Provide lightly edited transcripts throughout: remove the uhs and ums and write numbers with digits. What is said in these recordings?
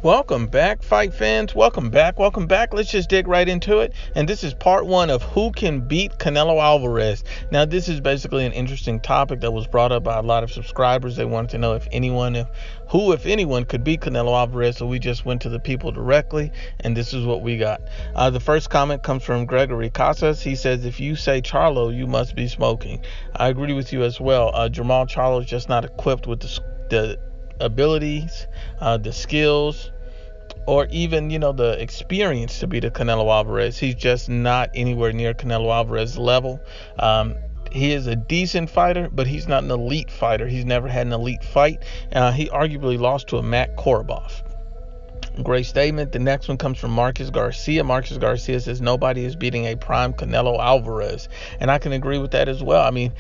Welcome back, fight fans. Welcome back. Let's just dig right into it. And this is part one of who can beat Canelo Alvarez. Now, this is basically an interesting topic that was brought up by a lot of subscribers. They wanted to know if anyone could beat Canelo Alvarez. So we just went to the people directly, and this is what we got. The first comment comes from Gregory Casas. He says, if you say Charlo, you must be smoking. I agree with you as well. Jamal Charlo is just not equipped with the abilities, the skills, or even, the experience to beat a Canelo Alvarez. He's just not anywhere near Canelo Alvarez's level. He is a decent fighter, but he's not an elite fighter. He's never had an elite fight. He arguably lost to a Matt Korobov. Great statement. The next one comes from Marcus Garcia. Marcus Garcia says nobody is beating a prime Canelo Alvarez. And I can agree with that as well. I mean,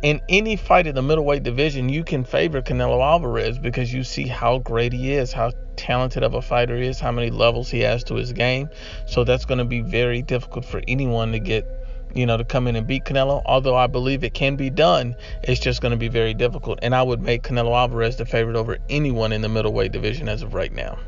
in any fight in the middleweight division, you can favor Canelo Alvarez because you see how great he is, how talented of a fighter he is, how many levels he has to his game. So that's going to be very difficult for anyone to get, to come in and beat Canelo. Although I believe it can be done, it's just going to be very difficult. And I would make Canelo Alvarez the favorite over anyone in the middleweight division as of right now.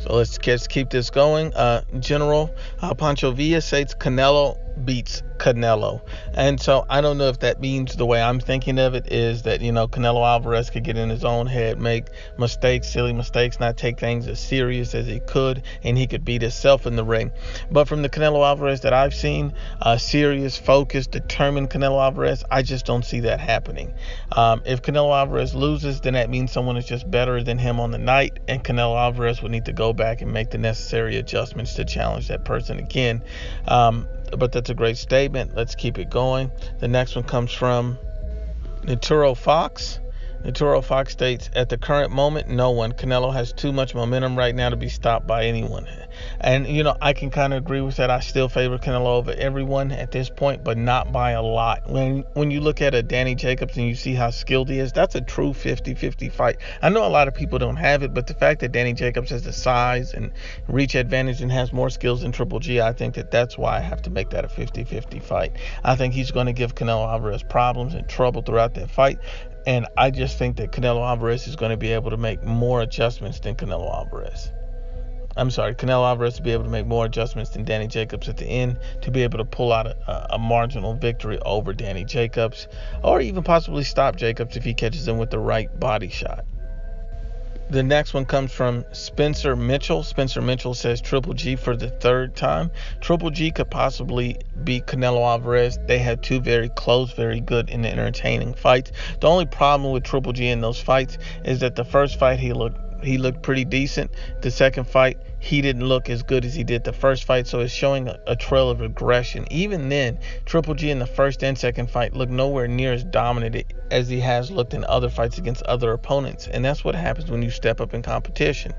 So let's keep this going. General Pancho Villa says Canelo beats Canelo. And so I don't know if that means, the way I'm thinking of it is that, Canelo Alvarez could get in his own head, make mistakes, silly mistakes, not take things as serious as he could, and he could beat himself in the ring. But from the Canelo Alvarez that I've seen, serious, focused, determined Canelo Alvarez, I just don't see that happening. If Canelo Alvarez loses, then that means someone is just better than him on the night, and Canelo Alvarez would need to go back and make the necessary adjustments to challenge that person again. But that's a great statement. Let's keep it going. The next one comes from Naturo Fox. Naturo Fox states, at the current moment, no one. Canelo has too much momentum right now to be stopped by anyone. And, I can kind of agree with that. I still favor Canelo over everyone at this point, but not by a lot. When you look at a Danny Jacobs and you see how skilled he is, that's a true 50-50 fight. I know a lot of people don't have it, but the fact that Danny Jacobs has the size and reach advantage and has more skills than Triple G, I think that's why I have to make that a 50-50 fight. I think he's going to give Canelo Alvarez problems and trouble throughout that fight. And I just think that Canelo Alvarez is going to be able to make more adjustments than Canelo Alvarez to be able to make more adjustments than Danny Jacobs at the end, to be able to pull out a marginal victory over Danny Jacobs, or even possibly stop Jacobs if he catches him with the right body shot. The next one comes from Spencer Mitchell. Spencer Mitchell says Triple G for the third time. Triple G could possibly beat Canelo Alvarez. They had two very close, very good and entertaining fights. The only problem with Triple G in those fights is that the first fight he looked pretty decent. The second fight, he didn't look as good as he did the first fight, so it's showing a trail of regression. Even then, Triple G in the first and second fight looked nowhere near as dominant as he has looked in other fights against other opponents, and that's what happens when you step up in competition.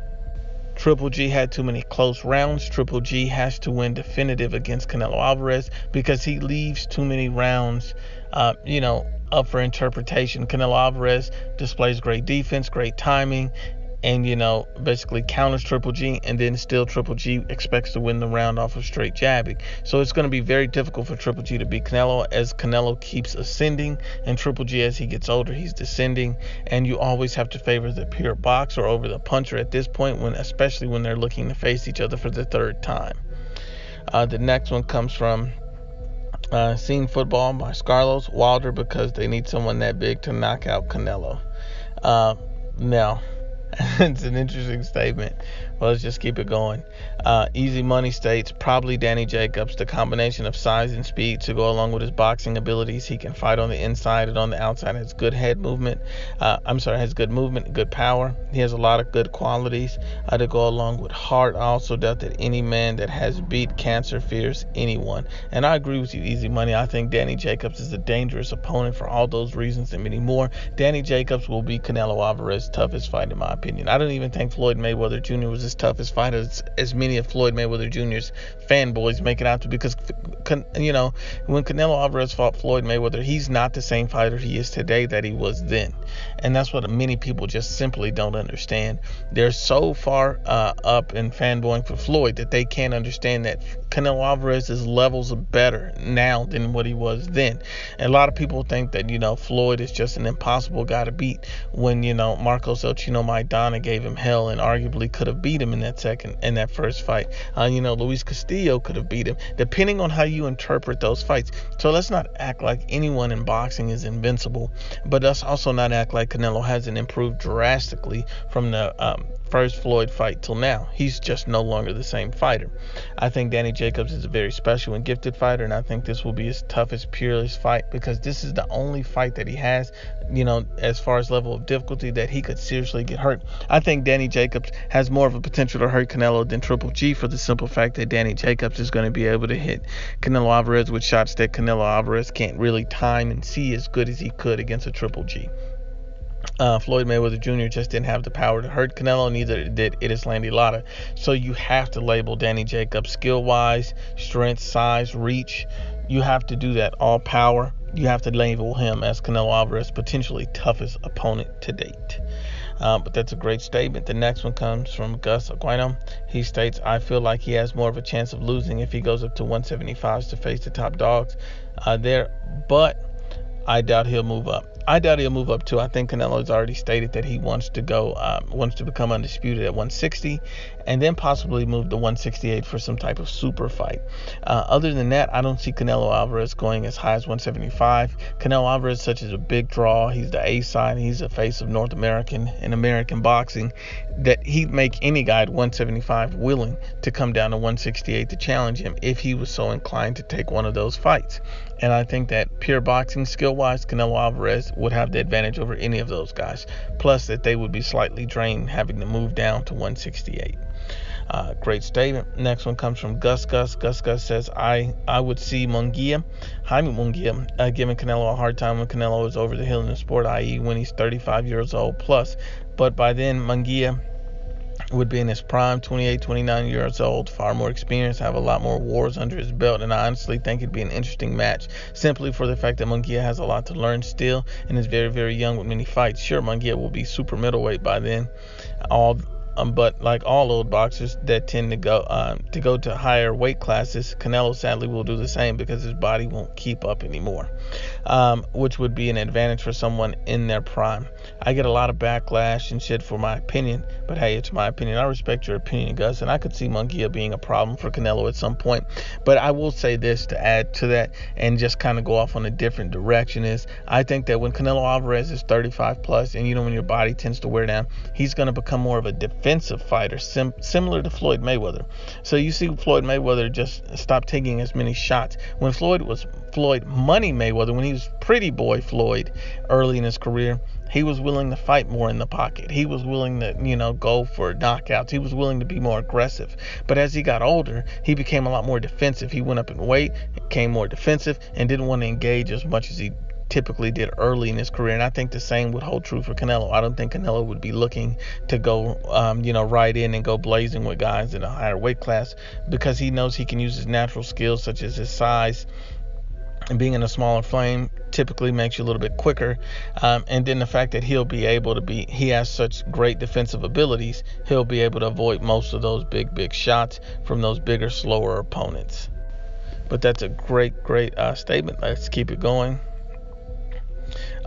Triple G had too many close rounds. Triple G has to win definitive against Canelo Alvarez because he leaves too many rounds, up for interpretation. Canelo Alvarez displays great defense, great timing, and, basically counters Triple G, and then still Triple G expects to win the round off of straight jabbing. So it's going to be very difficult for Triple G to beat Canelo, as Canelo keeps ascending, and Triple G, as he gets older, he's descending. And you always have to favor the pure boxer over the puncher at this point, especially when they're looking to face each other for the third time. The next one comes from Seen Football by Scarlos Wilder, because they need someone that big to knock out Canelo. Now, it's an interesting statement. Well, let's just keep it going. Easy Money states probably Danny Jacobs. The combination of size and speed to go along with his boxing abilities. He can fight on the inside and on the outside. Has good head movement. Has good movement, good power. He has a lot of good qualities to go along with heart. I also doubt that any man that has beat cancer fears anyone. And I agree with you, Easy Money. I think Danny Jacobs is a dangerous opponent for all those reasons and many more. Danny Jacobs will be Canelo Alvarez's toughest fight, in my opinion. I don't even think Floyd Mayweather Jr. was his toughest fight as many of Floyd Mayweather Jr.'s fanboys make it out to, because when Canelo Alvarez fought Floyd Mayweather, he's not the same fighter he is today that he was then. And that's what many people just simply don't understand. They're so far up in fanboying for Floyd that they can't understand that Canelo Alvarez's levels are better now than what he was then. And a lot of people think that, Floyd is just an impossible guy to beat when, Marcos El Chino Maidana gave him hell and arguably could have beat him in that first fight. Luis Castillo could have beat him, depending on how you interpret those fights. So let's not act like anyone in boxing is invincible, but let's also not act like Canelo hasn't improved drastically from the first Floyd fight till now. He's just no longer the same fighter. I think Danny Jacobs is a very special and gifted fighter, and I think this will be his toughest, purest fight, because this is the only fight that he has, as far as level of difficulty, that he could seriously get hurt. I think Danny Jacobs has more of a potential to hurt Canelo than Triple G, for the simple fact that Danny Jacobs is going to be able to hit Canelo Alvarez with shots that Canelo Alvarez can't really time and see as good as he could against a Triple G. Floyd Mayweather Jr. just didn't have the power to hurt Canelo, neither did Erislandy Lara. So you have to label Danny Jacobs skill-wise, strength, size, reach. You have to do that. All power. You have to label him as Canelo Alvarez's potentially toughest opponent to date. But that's a great statement. The next one comes from Gus Aquino. He states, I feel like he has more of a chance of losing if he goes up to 175s to face the top dogs but I doubt he'll move up. I doubt he'll move up too. I think Canelo's already stated that he wants to become undisputed at 160, and then possibly move to 168 for some type of super fight. Other than that, I don't see Canelo Alvarez going as high as 175. Canelo Alvarez is such a big draw. He's the A side. He's the face of North American and American boxing, that he'd make any guy at 175 willing to come down to 168 to challenge him if he was so inclined to take one of those fights. And I think that pure boxing skill-wise, Canelo Alvarez would have the advantage over any of those guys. Plus that they would be slightly drained having to move down to 168. Great statement. Next one comes from Gus. Gus says, I would see Jaime Munguia giving Canelo a hard time when Canelo is over the hill in the sport, i.e. when he's 35 years old plus. But by then, Munguia would be in his prime, 28, 29 years old, far more experienced, have a lot more wars under his belt, and I honestly think it'd be an interesting match, simply for the fact that Munguia has a lot to learn still and is very, very young with many fights. Sure, Munguia will be super middleweight by then, but like all old boxers that tend to go to higher weight classes, Canelo sadly will do the same because his body won't keep up anymore, which would be an advantage for someone in their prime. I get a lot of backlash and shit for my opinion, but hey, it's my opinion. I respect your opinion, Gus, and I could see Munguia being a problem for Canelo at some point. But I will say this to add to that and just kind of go off on a different direction is, I think that when Canelo Alvarez is 35 plus, and when your body tends to wear down, he's going to become more of a defensive fighter, similar to Floyd Mayweather. So you see Floyd Mayweather just stop taking as many shots. When Floyd was Floyd Money Mayweather, when he was Pretty Boy Floyd early in his career, he was willing to fight more in the pocket. He was willing to, go for knockouts. He was willing to be more aggressive. But as he got older, he became a lot more defensive. He went up in weight, became more defensive, and didn't want to engage as much as he typically did early in his career. And I think the same would hold true for Canelo. I don't think Canelo would be looking to go, right in and go blazing with guys in a higher weight class, because he knows he can use his natural skills, such as his size, and being in a smaller frame typically makes you a little bit quicker. And then the fact that he has such great defensive abilities, he'll be able to avoid most of those big shots from those bigger, slower opponents. But that's a great statement. Let's keep it going.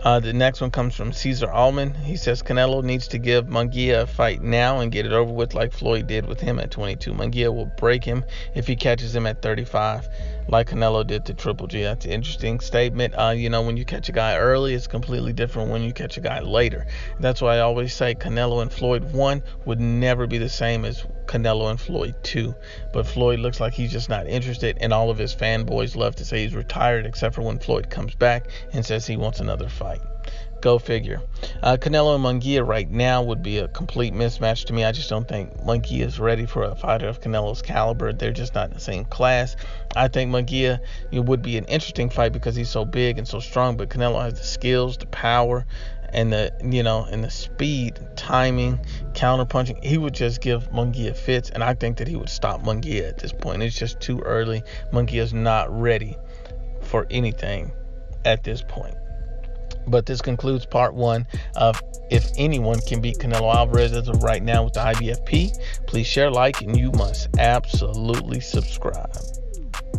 The next one comes from Cesar Allman. He says Canelo needs to give Munguia a fight now and get it over with, like Floyd did with him at 22. Munguia will break him if he catches him at 35, like Canelo did to Triple G. That's an interesting statement. When you catch a guy early, it's completely different when you catch a guy later. That's why I always say Canelo and Floyd 1 would never be the same as Canelo and Floyd 2. But Floyd looks like he's just not interested, and all of his fanboys love to say he's retired, except for when Floyd comes back and says he wants another fight. Go figure. Canelo and Munguia right now would be a complete mismatch to me. I just don't think Munguia is ready for a fighter of Canelo's caliber. They're just not in the same class. I think Munguia would be an interesting fight because he's so big and so strong, but Canelo has the skills, the power, and the speed, timing, counter-punching. He would just give Munguia fits, and I think that he would stop Munguia at this point. It's just too early. Munguia's not ready for anything at this point. But this concludes part 1 of if anyone can beat Canelo Alvarez as of right now with the IBFP. Please share, like, and you must absolutely subscribe.